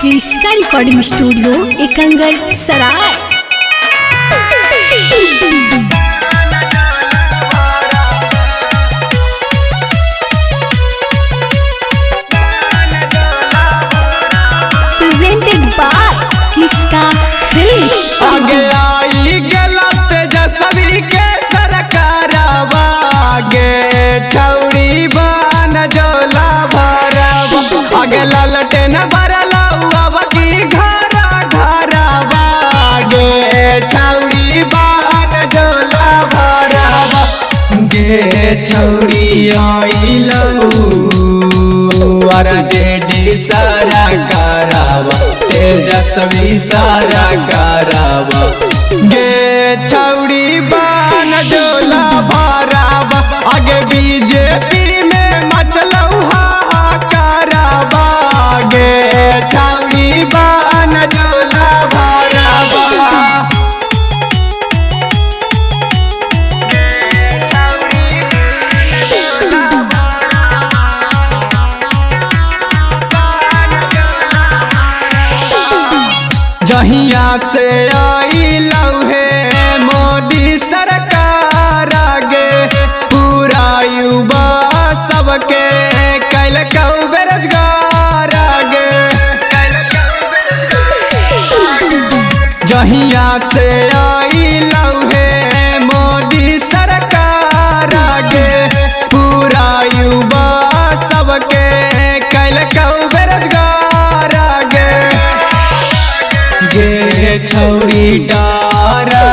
क्रिस्का recording studio Ekangar Sarai. Presented by Kriska films. आगे आई गलत जसवी के सरकारवा आगे छौड़ी बन जोला भरवा आगे ललटेन बरला की घरा घरवा आगे छौड़ी बन जोला भरवा गे छौड़ी आई जेडी सारा करावा तेजस्वी सारा करावा गे छौड़ी बन जोला भरावा आगे बीजेपी में मचलऊ हाहाकारावा गे छौड़ी बन जोला भरावा। जहिया से आई लौहे मोदी सरकार आगे पूरा युवा सबके कैल कऊ बेरोजगार आगे जहिया से आई लौहे मोदी सरकार आगे पूरा युवा सबके कैल कऊ बेरोजगार आगे गे छौड़ी डारा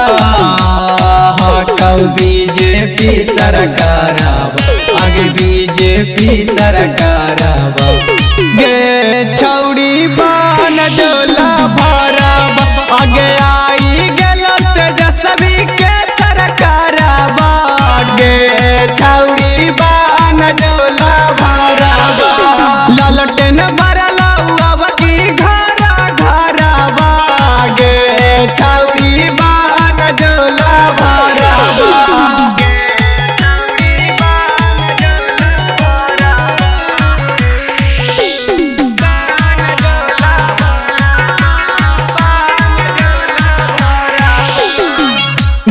हटौ बीजेपी सरकारवा आगे बीजेपी सरकारवा गे छौड़ी बन जोला भरावा आगे आई गलत जसवी के सरकारवा गे छौड़ी बन जोला भरावा ललटेन बरला की घरा घरवा गे छौड़ी बन जोला भरावा।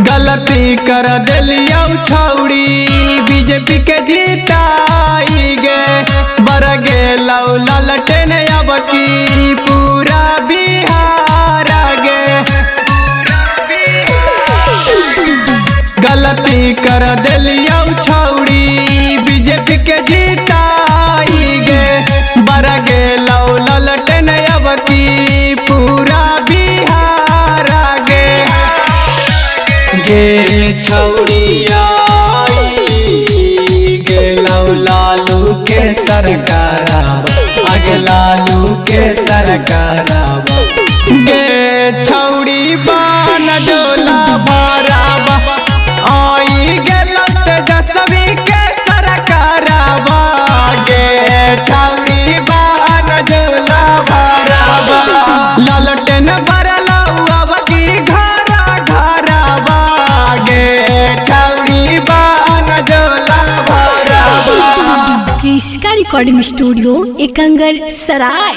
गलती कर दिलियौ छौड़ी बीजेपी के जीताई गे बर गेलौ ललटेन अब की पूरा बिहार गे गलती कर दिलियौ छौड़ी बीजेपी के जीताई गे बर गेलौ ललटेन अब की पूरा बिहार गे गे छौड़ी आई गेलौ लालू के सरकारवा आगे लालू के सरकारवा गे छौड़ी बन जोला भरावा आई गलत जसवी के सरकारवा गे छौड़ी बन जोला भरावा ललटेन बरला की घरा घरवा गे छौड़ी बन जोला भरावा। क्रिस्का रिकॉर्डिंग स्टूडियो एकंगर सराय।